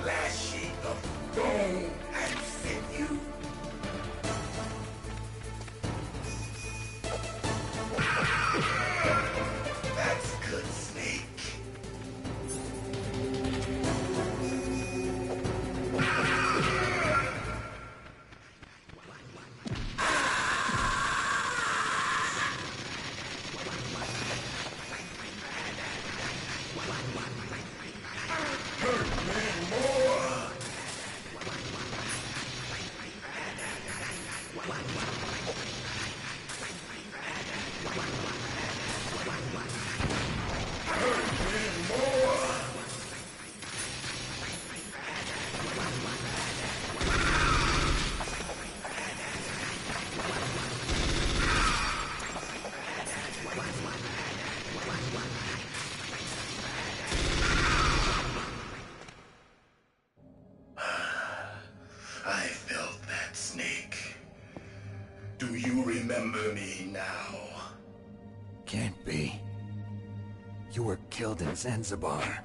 clashing of bone and sinew. That's good, Snake. I felt that, Snake. Do you remember me now? Can't be. You were killed in Zanzibar.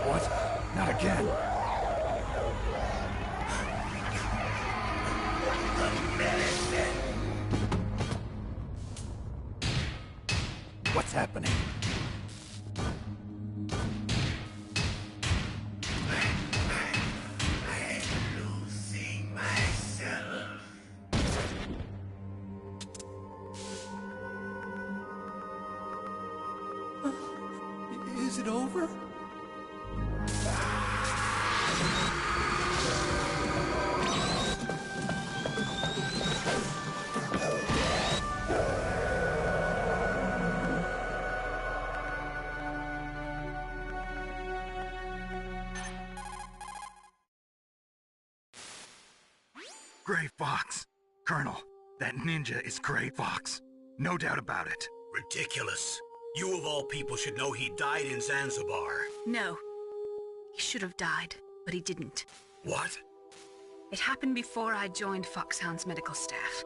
What? Not again. What's happening? I'm losing myself. Is it over? Gray Fox. Colonel, that ninja is Gray Fox. No doubt about it. Ridiculous. You of all people should know he died in Zanzibar. No. He should have died, but he didn't. What? It happened before I joined Foxhound's medical staff.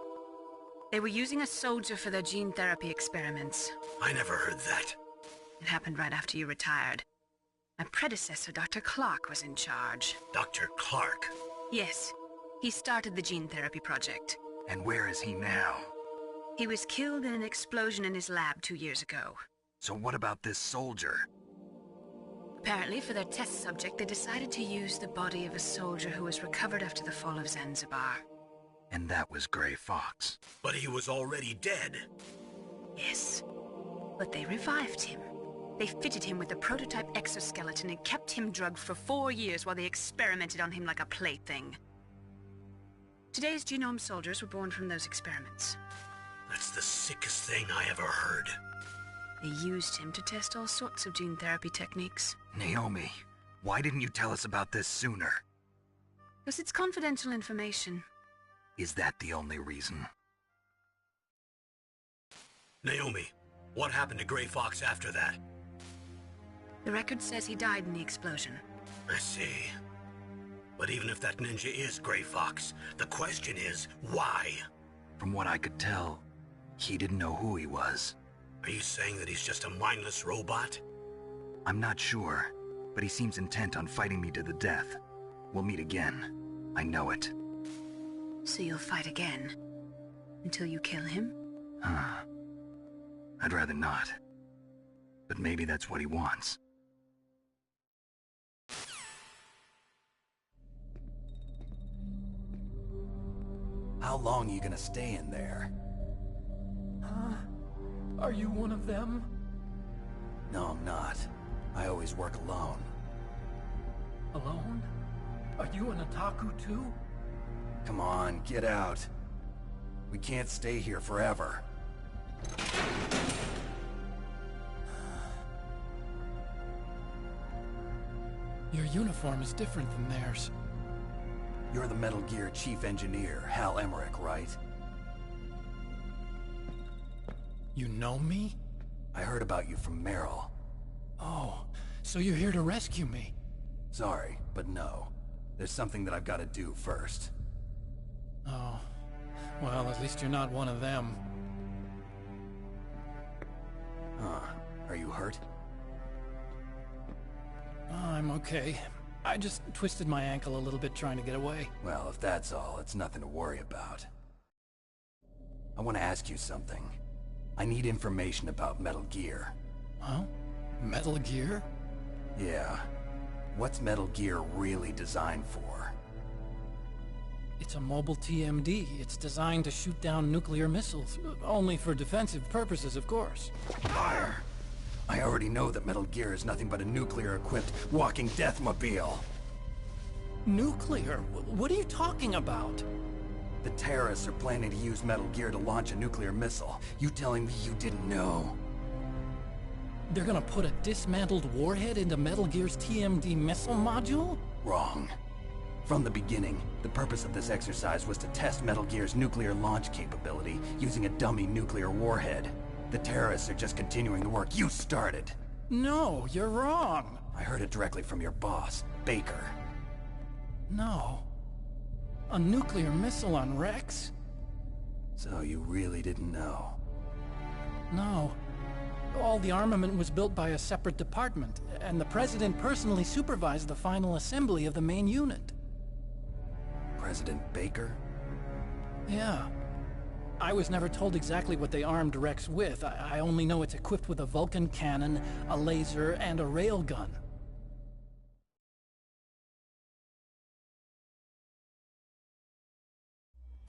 They were using a soldier for their gene therapy experiments. I never heard that. It happened right after you retired. My predecessor, Dr. Clark, was in charge. Dr. Clark. Yes. He started the gene therapy project. And where is he now? He was killed in an explosion in his lab 2 years ago. So what about this soldier? Apparently, for their test subject, they decided to use the body of a soldier who was recovered after the fall of Zanzibar. And that was Gray Fox. But he was already dead. Yes. But they revived him. They fitted him with a prototype exoskeleton and kept him drugged for 4 years while they experimented on him like a plaything. Today's genome soldiers were born from those experiments. That's the sickest thing I ever heard. They used him to test all sorts of gene therapy techniques. Naomi, why didn't you tell us about this sooner? Because it's confidential information. Is that the only reason? Naomi, what happened to Gray Fox after that? The record says he died in the explosion. I see. But even if that ninja is Gray Fox, the question is, why? From what I could tell, he didn't know who he was. Are you saying that he's just a mindless robot? I'm not sure, but he seems intent on fighting me to the death. We'll meet again. I know it. So you'll fight again? Until you kill him? I'd rather not. But maybe that's what he wants. How long are you gonna stay in there? Huh? Are you one of them? No, I'm not. I always work alone. Alone? Are you an otaku too? Come on, get out. We can't stay here forever. Your uniform is different than theirs. You're the Metal Gear Chief Engineer, Hal Emmerich, right? You know me? I heard about you from Meryl. Oh, so you're here to rescue me? Sorry, but no. There's something that I've got to do first. Oh, well, at least you're not one of them. Huh. Are you hurt? Oh, I'm okay. I just twisted my ankle a little bit trying to get away. Well, if that's all, it's nothing to worry about. I want to ask you something. I need information about Metal Gear. Huh? Metal Gear? Yeah. What's Metal Gear really designed for? It's a mobile TMD. It's designed to shoot down nuclear missiles. Only for defensive purposes, of course. Fire! I already know that Metal Gear is nothing but a nuclear-equipped walking deathmobile. Nuclear? What are you talking about? The terrorists are planning to use Metal Gear to launch a nuclear missile. You telling me you didn't know? They're gonna put a dismantled warhead into Metal Gear's TMD missile module? Wrong. From the beginning, the purpose of this exercise was to test Metal Gear's nuclear launch capability using a dummy nuclear warhead. The terrorists are just continuing the work you started. No, you're wrong. I heard it directly from your boss, Baker. No. A nuclear missile on Rex? So you really didn't know? No. All the armament was built by a separate department, and the President personally supervised the final assembly of the main unit. President Baker? Yeah. I was never told exactly what they armed Rex with. I only know it's equipped with a Vulcan cannon, a laser, and a railgun.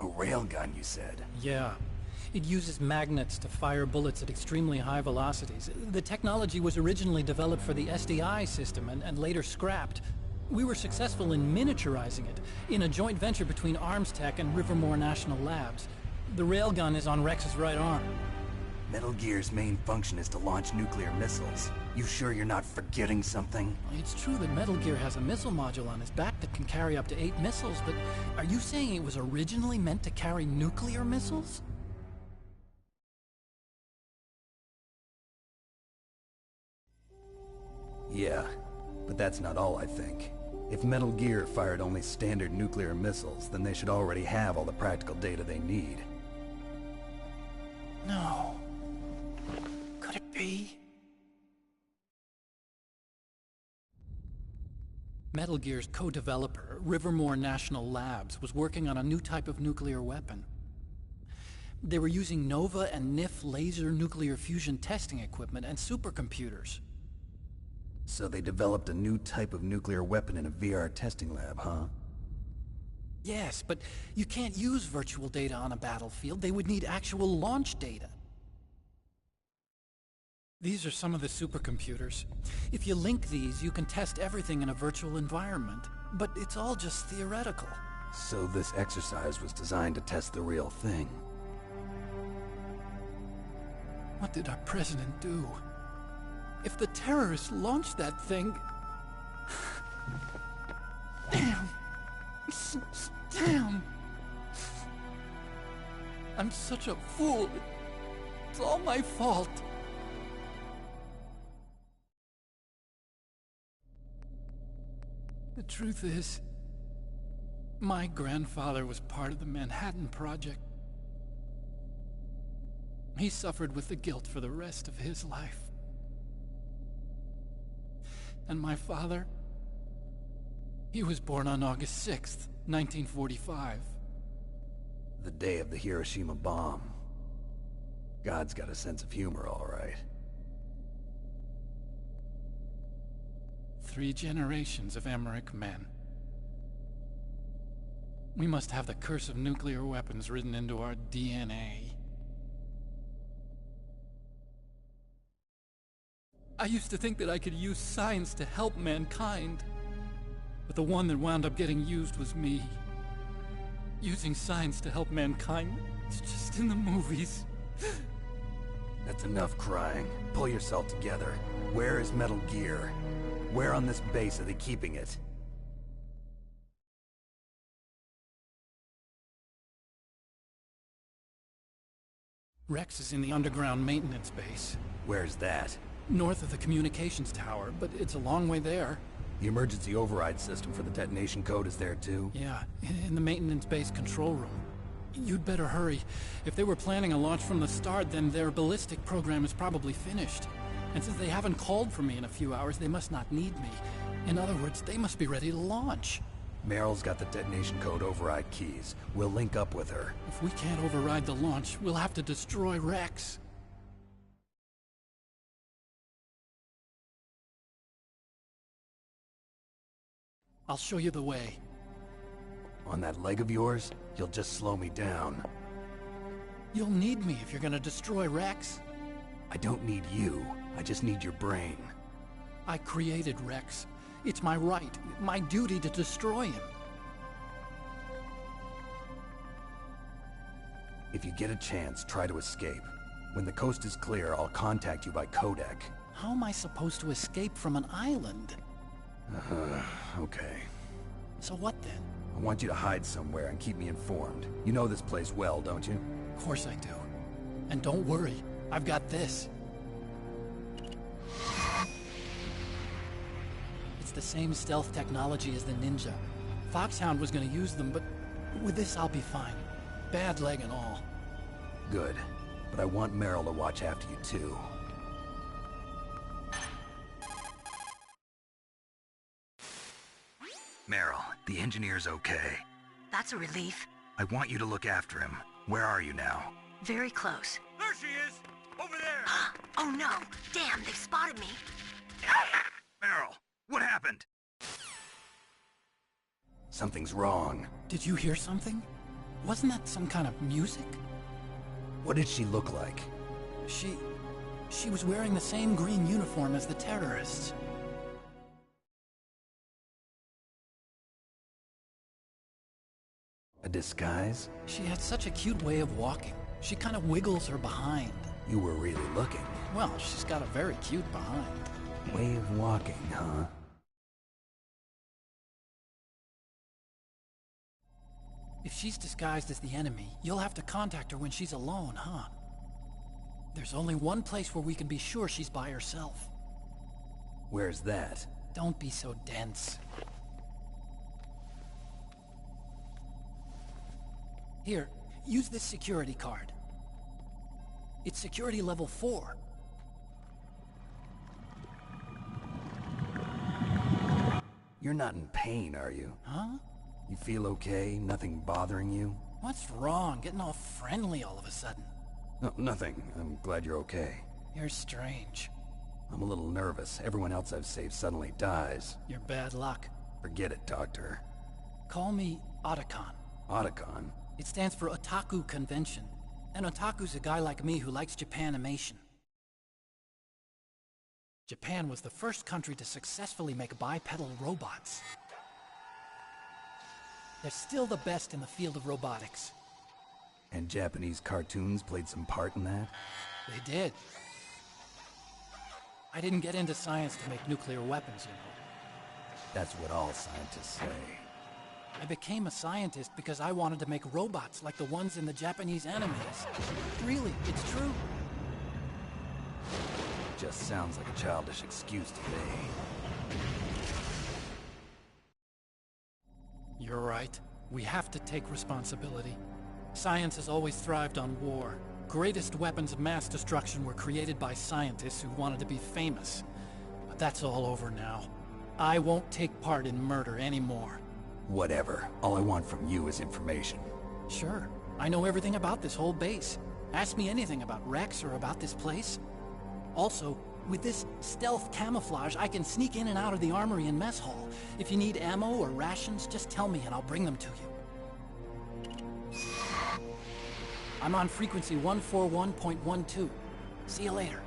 A railgun, you said? Yeah. It uses magnets to fire bullets at extremely high velocities. The technology was originally developed for the SDI system and later scrapped. We were successful in miniaturizing it, in a joint venture between ArmsTech and Rivermore National Labs. The railgun is on Rex's right arm. Metal Gear's main function is to launch nuclear missiles. You sure you're not forgetting something? It's true that Metal Gear has a missile module on his back that can carry up to 8 missiles, but are you saying it was originally meant to carry nuclear missiles? Yeah, but that's not all I think. If Metal Gear fired only standard nuclear missiles, then they should already have all the practical data they need. No. Could it be? Metal Gear's co-developer, Rivermore National Labs, was working on a new type of nuclear weapon. They were using NOVA and NIF laser nuclear fusion testing equipment and supercomputers. So they developed a new type of nuclear weapon in a VR testing lab, huh? Yes, but you can't use virtual data on a battlefield. They would need actual launch data. These are some of the supercomputers. If you link these, you can test everything in a virtual environment. But it's all just theoretical. So this exercise was designed to test the real thing. What did our president do? If the terrorists launched that thing... Damn! Damn! I'm such a fool. It's all my fault. The truth is, my grandfather was part of the Manhattan Project. He suffered with the guilt for the rest of his life. And my father, he was born on August 6th, 1945. The day of the Hiroshima bomb. God's got a sense of humor, all right. 3 generations of Emmerich men. We must have the curse of nuclear weapons written into our DNA. I used to think that I could use science to help mankind, but the one that wound up getting used was me. Using science to help mankind, it's just in the movies. That's enough crying. Pull yourself together. Where is Metal Gear? Where on this base are they keeping it? Rex is in the underground maintenance base. Where's that? North of the communications tower, but it's a long way there. The emergency override system for the detonation code is there too? Yeah, in the maintenance base control room. You'd better hurry. If they were planning a launch from the start, then their ballistic program is probably finished. And since they haven't called for me in a few hours, they must not need me. In other words, they must be ready to launch. Meryl's got the detonation code override keys. We'll link up with her. If we can't override the launch, we'll have to destroy Rex. I'll show you the way. On that leg of yours, you'll just slow me down. You'll need me if you're gonna destroy Rex. I don't need you. I just need your brain. I created Rex. It's my right, my duty to destroy him. If you get a chance, try to escape. When the coast is clear, I'll contact you by codec. How am I supposed to escape from an island? Okay. So what then? I want you to hide somewhere and keep me informed. You know this place well, don't you? Of course I do. And don't worry, I've got this. It's the same stealth technology as the Ninja. Foxhound was gonna use them, but with this I'll be fine. Bad leg and all. Good. But I want Meryl to watch after you too. Meryl, the engineer's okay. That's a relief. I want you to look after him. Where are you now? Very close. There she is! Over there! Oh no! Damn, they've spotted me! Meryl, what happened? Something's wrong. Did you hear something? Wasn't that some kind of music? What did she look like? She was wearing the same green uniform as the terrorists. A disguise? She had such a cute way of walking. She kind of wiggles her behind. You were really looking. Well, she's got a very cute behind. Way of walking, huh? If she's disguised as the enemy, you'll have to contact her when she's alone, huh? There's only one place where we can be sure she's by herself. Where's that? Don't be so dense. Here, use this security card. It's security level 4. You're not in pain, are you? Huh? You feel okay? Nothing bothering you? What's wrong? Getting all friendly all of a sudden. No, nothing. I'm glad you're okay. You're strange. I'm a little nervous. Everyone else I've saved suddenly dies. You're bad luck. Forget it, Doctor. Call me Otacon. Otacon? It stands for Otaku Convention. An otaku's a guy like me who likes Japanimation. Japan was the first country to successfully make bipedal robots. They're still the best in the field of robotics. And Japanese cartoons played some part in that? They did. I didn't get into science to make nuclear weapons, you know. That's what all scientists say. I became a scientist because I wanted to make robots like the ones in the Japanese animes. Really, it's true. Just sounds like a childish excuse to me. You're right. We have to take responsibility. Science has always thrived on war. Greatest weapons of mass destruction were created by scientists who wanted to be famous. But that's all over now. I won't take part in murder anymore. Whatever. All I want from you is information. Sure. I know everything about this whole base. Ask me anything about Rex or about this place. Also, with this stealth camouflage, I can sneak in and out of the armory and mess hall. If you need ammo or rations, just tell me and I'll bring them to you. I'm on frequency 141.12. See you later.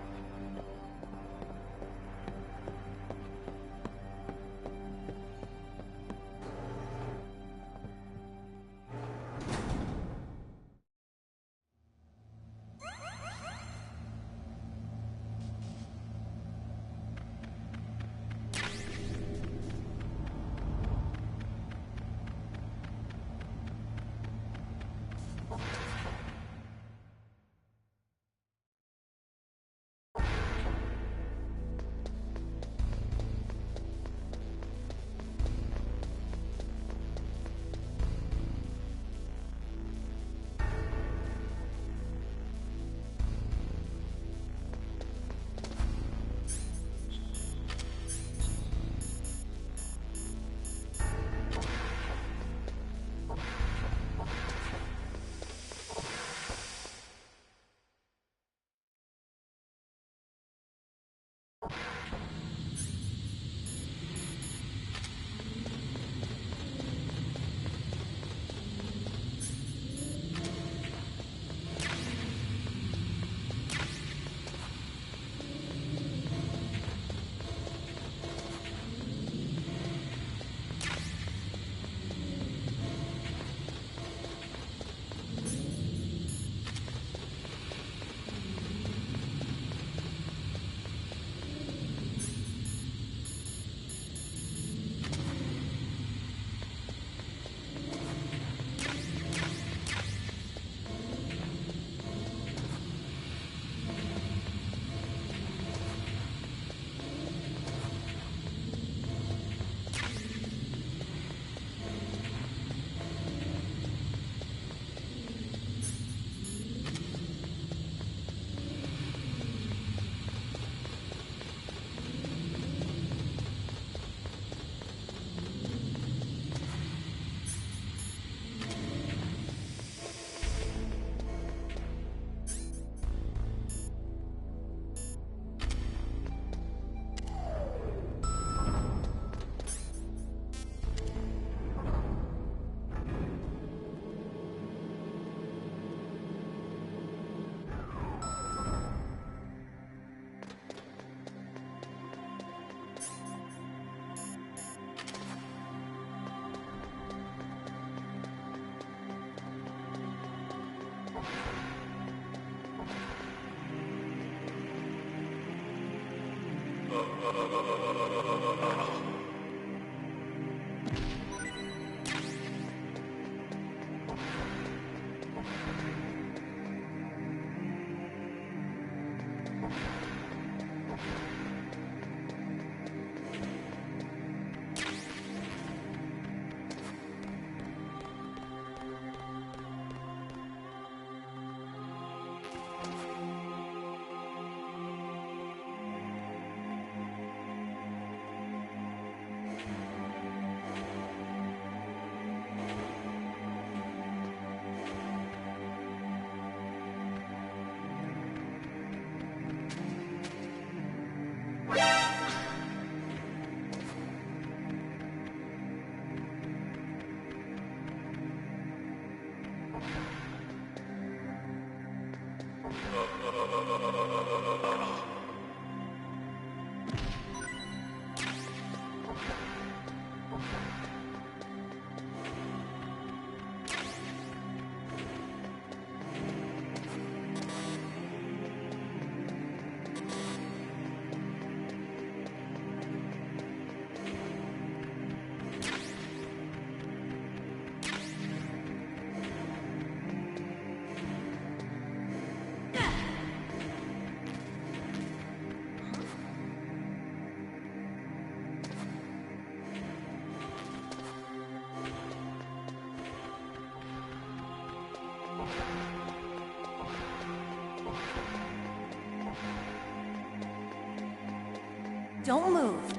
Don't move.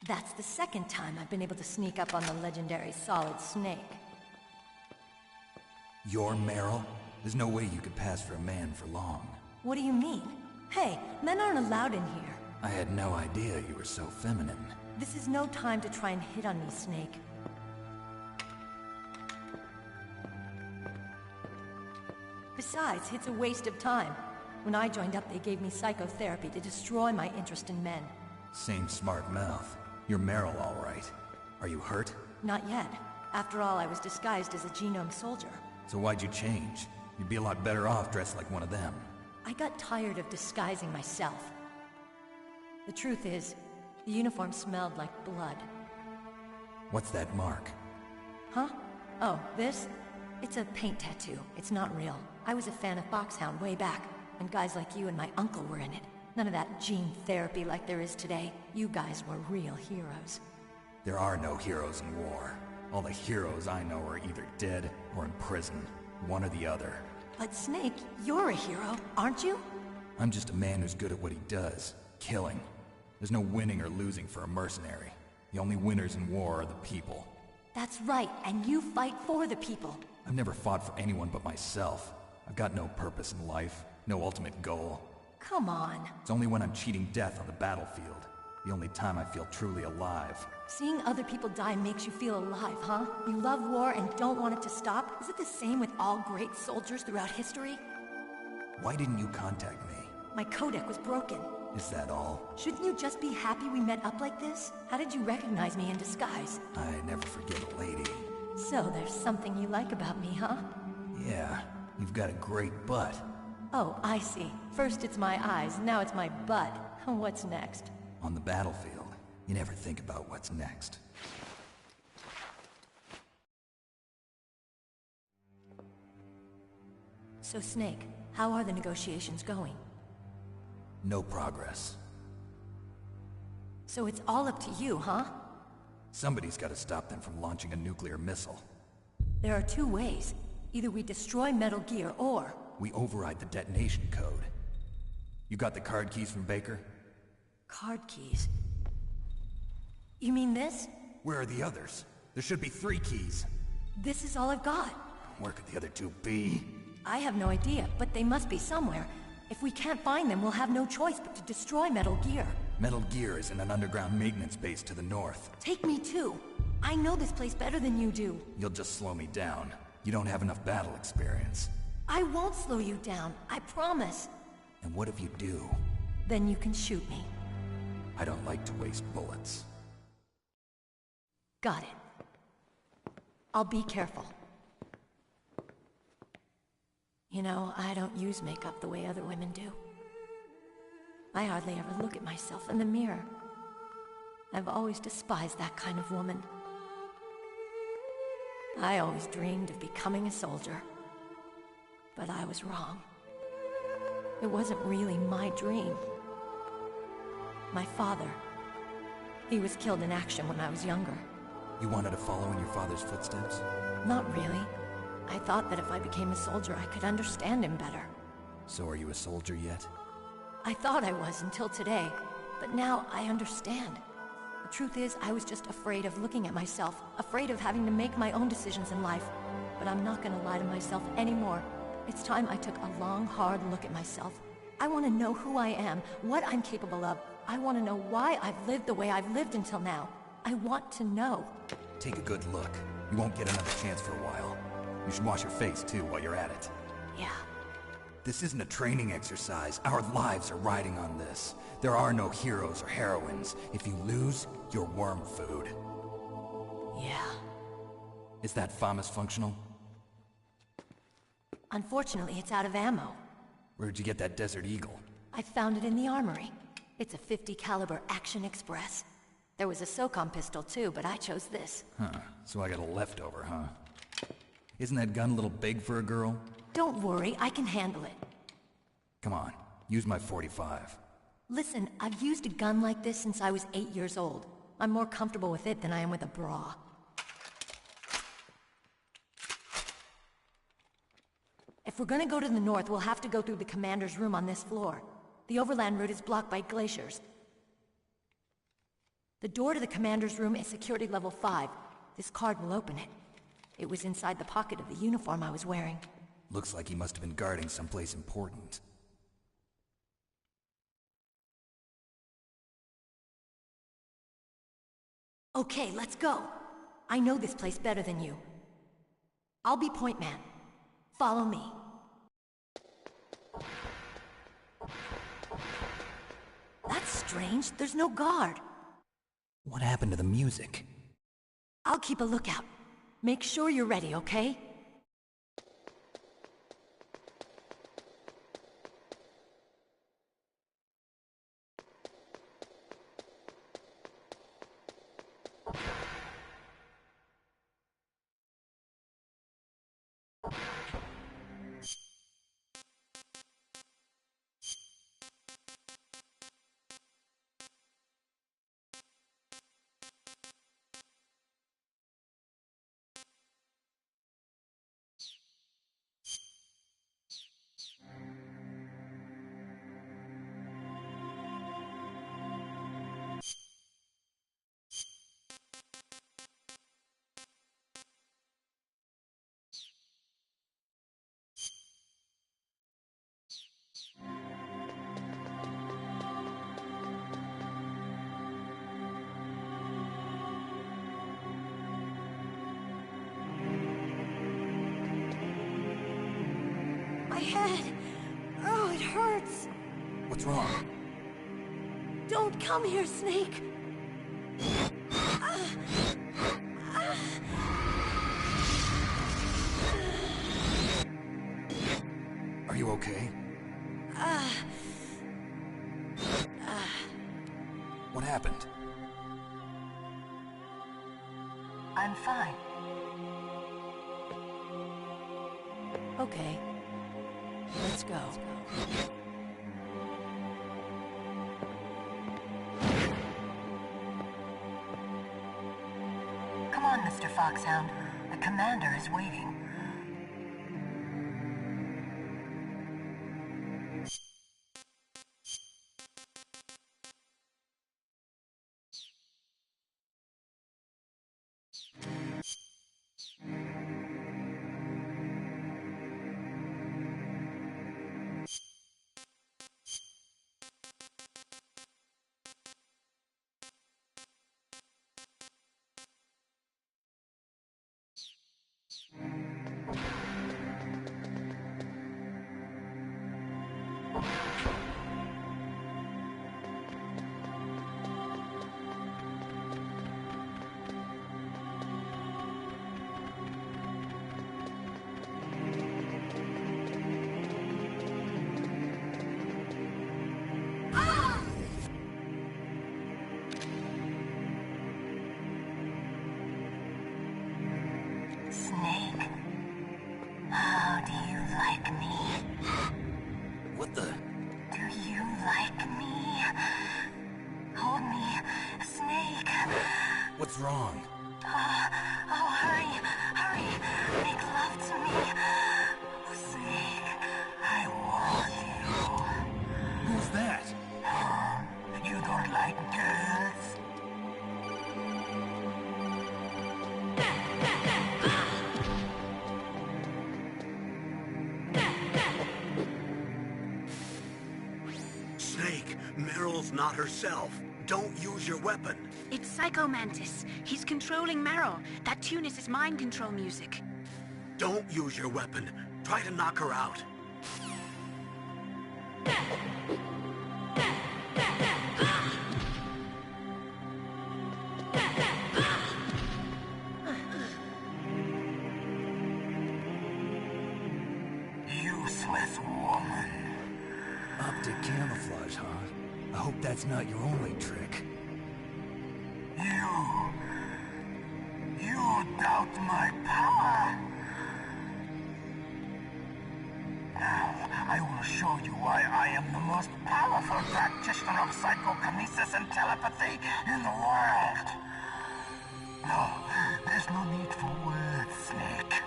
That's the second time I've been able to sneak up on the legendary Solid Snake. You're Meryl? There's no way you could pass for a man for long. What do you mean? Hey, men aren't allowed in here. I had no idea you were so feminine. This is no time to try and hit on me, Snake. Besides, it's a waste of time. When I joined up, they gave me psychotherapy to destroy my interest in men. Same smart mouth. You're Meryl, all right. Are you hurt? Not yet. After all, I was disguised as a genome soldier. So why'd you change? You'd be a lot better off dressed like one of them. I got tired of disguising myself. The truth is, the uniform smelled like blood. What's that mark? Huh? Oh, this? It's a paint tattoo. It's not real. I was a fan of Foxhound way back, and guys like you and my uncle were in it. None of that gene therapy like there is today. You guys were real heroes. There are no heroes in war. All the heroes I know are either dead or in prison. One or the other. But Snake, you're a hero, aren't you? I'm just a man who's good at what he does. Killing. There's no winning or losing for a mercenary. The only winners in war are the people. That's right, and you fight for the people. I've never fought for anyone but myself. I've got no purpose in life, no ultimate goal. Come on. It's only when I'm cheating death on the battlefield. The only time I feel truly alive. Seeing other people die makes you feel alive, huh? You love war and don't want it to stop? Is it the same with all great soldiers throughout history? Why didn't you contact me? My codec was broken. Is that all? Shouldn't you just be happy we met up like this? How did you recognize me in disguise? I never forget a lady. So there's something you like about me, huh? Yeah, you've got a great butt. Oh, I see. First it's my eyes, now it's my butt. What's next? On the battlefield, you never think about what's next. So Snake, how are the negotiations going? No progress. So it's all up to you, huh? Somebody's got to stop them from launching a nuclear missile. There are two ways. Either we destroy Metal Gear, or... we override the detonation code. You got the card keys from Baker? Card keys? You mean this? Where are the others? There should be 3 keys. This is all I've got. Where could the other 2 be? I have no idea, but they must be somewhere. If we can't find them, we'll have no choice but to destroy Metal Gear. Metal Gear is in an underground maintenance base to the north. Take me too. I know this place better than you do. You'll just slow me down. You don't have enough battle experience. I won't slow you down, I promise. And what if you do? Then you can shoot me. I don't like to waste bullets. Got it. I'll be careful. You know, I don't use makeup the way other women do. I hardly ever look at myself in the mirror. I've always despised that kind of woman. I always dreamed of becoming a soldier. But I was wrong. It wasn't really my dream. My father, he was killed in action when I was younger. You wanted to follow in your father's footsteps? Not really. I thought that if I became a soldier, I could understand him better. So are you a soldier yet? I thought I was until today, but now I understand. The truth is, I was just afraid of looking at myself, afraid of having to make my own decisions in life. But I'm not gonna lie to myself anymore. It's time I took a long, hard look at myself. I want to know who I am, what I'm capable of. I want to know why I've lived the way I've lived until now. I want to know. Take a good look. You won't get another chance for a while. You should wash your face, too, while you're at it. Yeah. This isn't a training exercise. Our lives are riding on this. There are no heroes or heroines. If you lose, you're worm food. Yeah. Is that FAMAS functional? Unfortunately, it's out of ammo. Where'd you get that Desert Eagle? I found it in the armory. It's a .50 caliber Action Express. There was a SOCOM pistol too, but I chose this. Huh, so I got a leftover, huh? Isn't that gun a little big for a girl? Don't worry, I can handle it. Come on, use my .45. Listen, I've used a gun like this since I was 8 years old. I'm more comfortable with it than I am with a bra. If we're gonna go to the north, we'll have to go through the commander's room on this floor. The overland route is blocked by glaciers. The door to the commander's room is security level 5. This card will open it. It was inside the pocket of the uniform I was wearing. Looks like he must have been guarding someplace important. Okay, let's go. I know this place better than you. I'll be point man. Follow me. That's strange. There's no guard. What happened to the music? I'll keep a lookout. Make sure you're ready, okay? head. Oh, it hurts. What's wrong? Don't come here, Snake. Are you okay? What happened? I'm fine. Okay. Let's go. Come on, Mr. Foxhound. The commander is waiting. Snake, how do you like me? What the? Do you like me? Hold me, Snake. What's wrong? Oh, hurry, hurry. Make love to me. Snake, I want you. Who's that? You don't like girls? Snake, Meryl's not herself. Don't use your weapon. It's Psycho Mantis. He's controlling Meryl. That tune is his mind control music. Don't use your weapon. Try to knock her out. Useless woman. Optic camouflage, huh? I hope that's not your only trick. You doubt my power? Now, I will show you why I am the most powerful practitioner of psychokinesis and telepathy in the world. No, there's no need for words, Snake.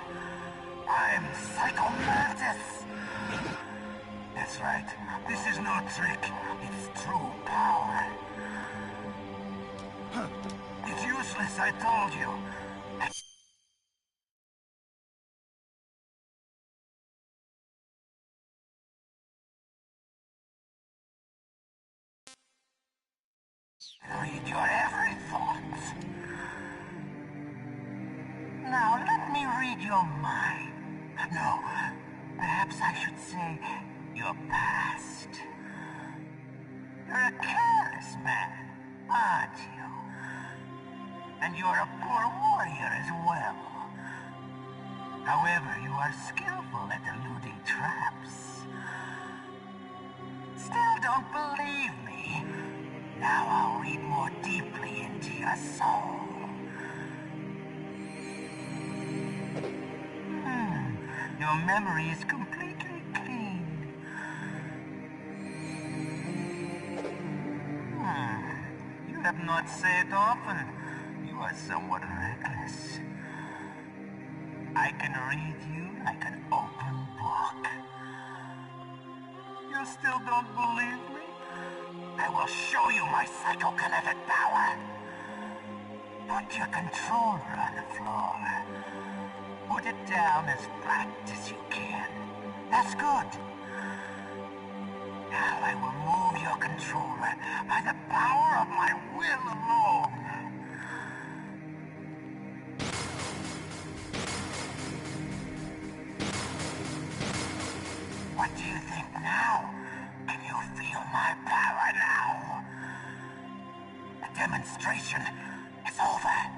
I'm Psycho Mantis. That's right. This is no trick. It's true power. It's useless, I told you. Read your every thought. Now let me read your mind. No, perhaps I should say your past. You're a careless man, aren't you? And you're a poor warrior as well. However, you are skillful at eluding traps. Still don't believe me? Now I'll read more deeply into your soul. Your memory is completely clean. You have not said often. You are somewhat reckless. I can read you like an open book. You still don't believe me? I will show you my psychokinetic power. Put your controller on the floor. Put it down as flat as you can. That's good. Now I will move your controller by the power of my will alone. now? Can you feel my power now? The demonstration is over.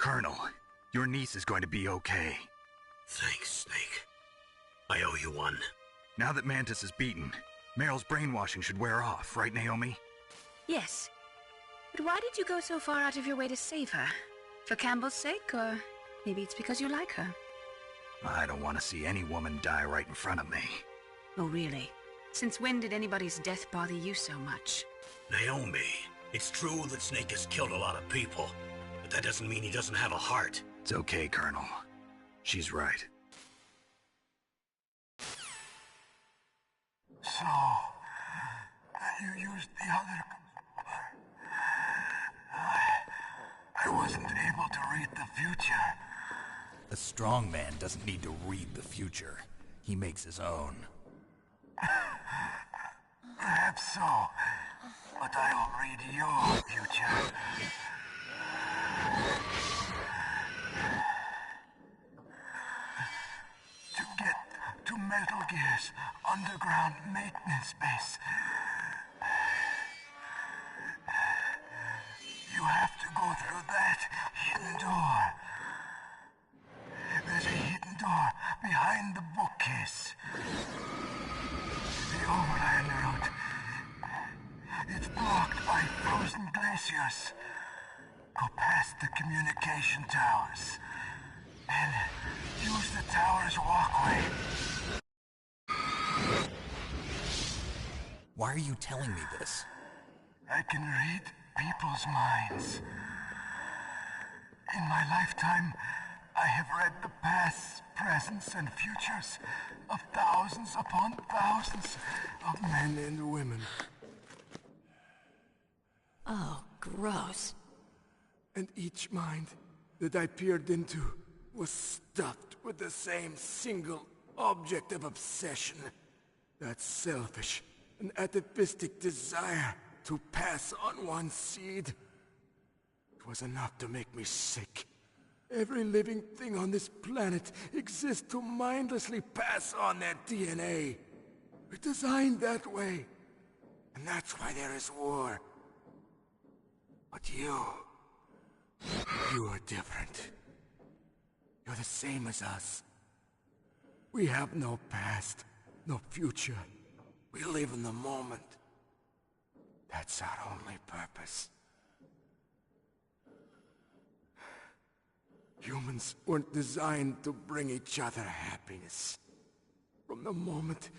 Colonel, your niece is going to be okay. Thanks, Snake. I owe you one. Now that Mantis is beaten, Meryl's brainwashing should wear off, right, Naomi? Yes. But why did you go so far out of your way to save her? For Campbell's sake, or maybe it's because you like her? I don't want to see any woman die right in front of me. Oh, really? Since when did anybody's death bother you so much? Naomi, it's true that Snake has killed a lot of people, but that doesn't mean he doesn't have a heart. It's okay, Colonel. She's right. So, you used the other... I wasn't able to read the future. A strong man doesn't need to read the future. He makes his own. Perhaps so, but I'll read your future. To get to Metal Gear's underground maintenance base, you have to go through that hidden door. There's a hidden door behind the bookcase. The overland route. It's blocked by frozen glaciers. Go past the communication towers. Then use the tower's walkway. Why are you telling me this? I can read people's minds. In my lifetime, I have read the pasts, presents, and futures of thousands upon thousands of men and women. Oh, gross. And each mind that I peered into was stuffed with the same single object of obsession. That selfish and atavistic desire to pass on one's seed. It was enough to make me sick. Every living thing on this planet exists to mindlessly pass on their DNA. We're designed that way. And that's why there is war. But you are different. You're the same as us. We have no past, no future. We live in the moment. That's our only purpose. Humans weren't designed to bring each other happiness. From the moment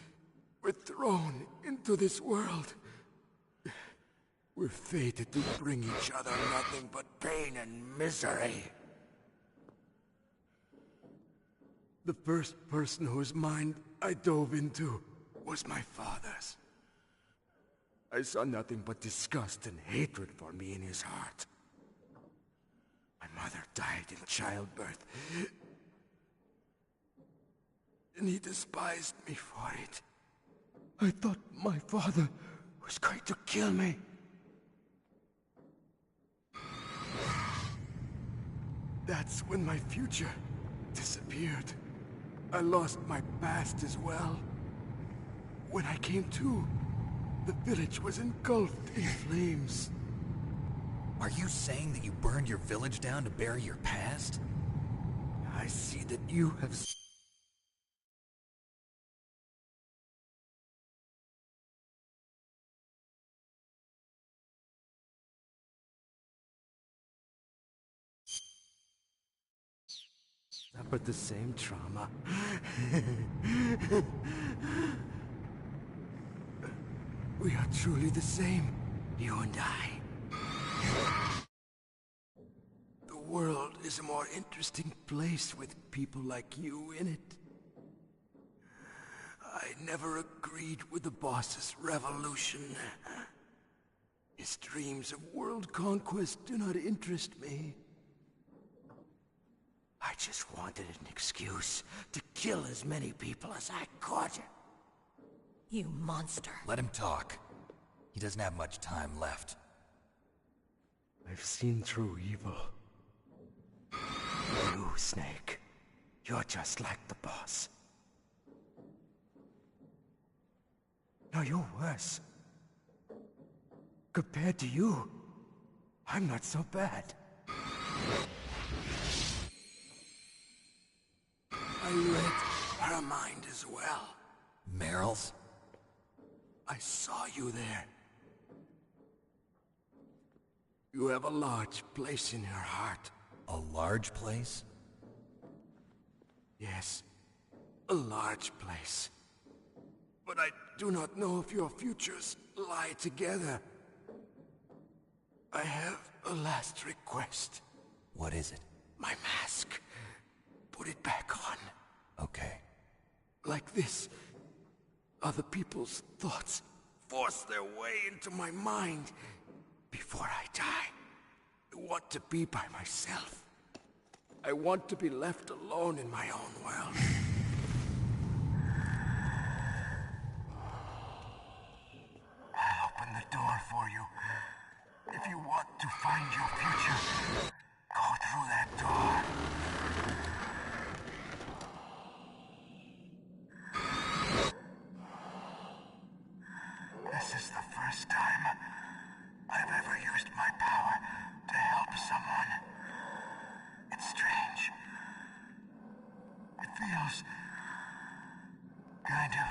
we're thrown into this world, we're fated to bring each other nothing but pain and misery. The first person whose mind I dove into was my father's. I saw nothing but disgust and hatred for me in his heart. My mother died in childbirth, and he despised me for it. I thought my father was going to kill me. That's when my future disappeared. I lost my past as well. When I came to, the village was engulfed in flames. Are you saying that you burned your village down to bury your past? I see that you have... suffered the same trauma. We are truly the same, you and I. The world is a more interesting place with people like you in it. I never agreed with the boss's revolution. His dreams of world conquest do not interest me. I just wanted an excuse to kill as many people as I could. You monster. Let him talk. He doesn't have much time left. I've seen through evil. You, Snake. You're just like the boss. No, you're worse. Compared to you, I'm not so bad. as well. Meryl's? I saw you there. You have a large place in your heart. A large place? Yes, a large place. But I do not know if your futures lie together. I have a last request. What is it? My mask. Put it back on. Okay. Like this, other people's thoughts force their way into my mind. Before I die, I want to be by myself. I want to be left alone in my own world. I'll open the door for you. If you want to find your future, go through that door. This is the first time I've ever used my power to help someone. It's strange. It feels kind of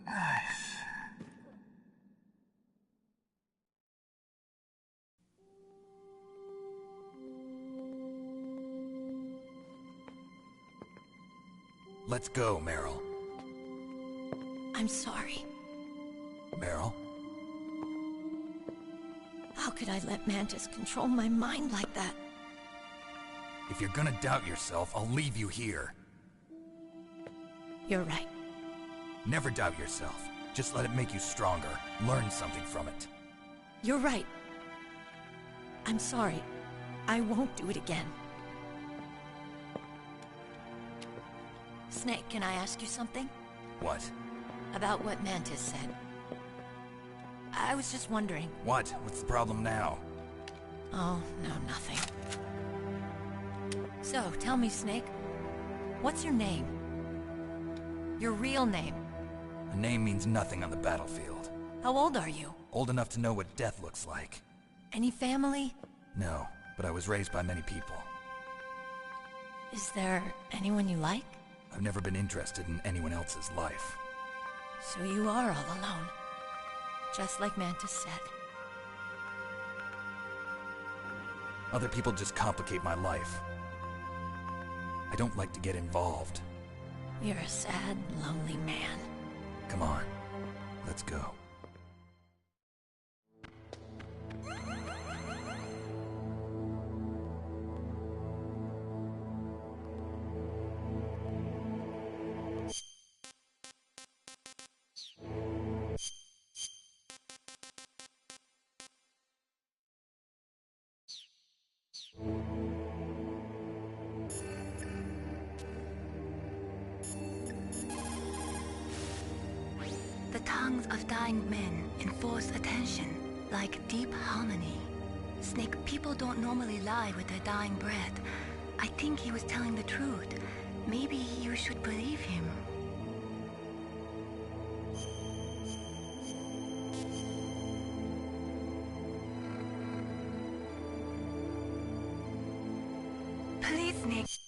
nice. Let's go, Meryl. I'm sorry. Meryl? How could I let Mantis control my mind like that? If you're gonna doubt yourself, I'll leave you here. You're right. Never doubt yourself. Just let it make you stronger. Learn something from it. You're right. I'm sorry. I won't do it again. Snake, can I ask you something? What? About what Mantis said. I was just wondering. What? What's the problem now? Oh, no, nothing. So, tell me, Snake. What's your name? Your real name? A name means nothing on the battlefield. How old are you? Old enough to know what death looks like. Any family? No, but I was raised by many people. Is there anyone you like? I've never been interested in anyone else's life. So you are all alone. Just like Mantis said. Other people just complicate my life. I don't like to get involved. You're a sad, lonely man. Come on, let's go. The tongues of dying men enforce attention, like deep harmony. Snake, people don't normally lie with their dying breath. I think he was telling the truth. Maybe you should believe him. Please, Snake.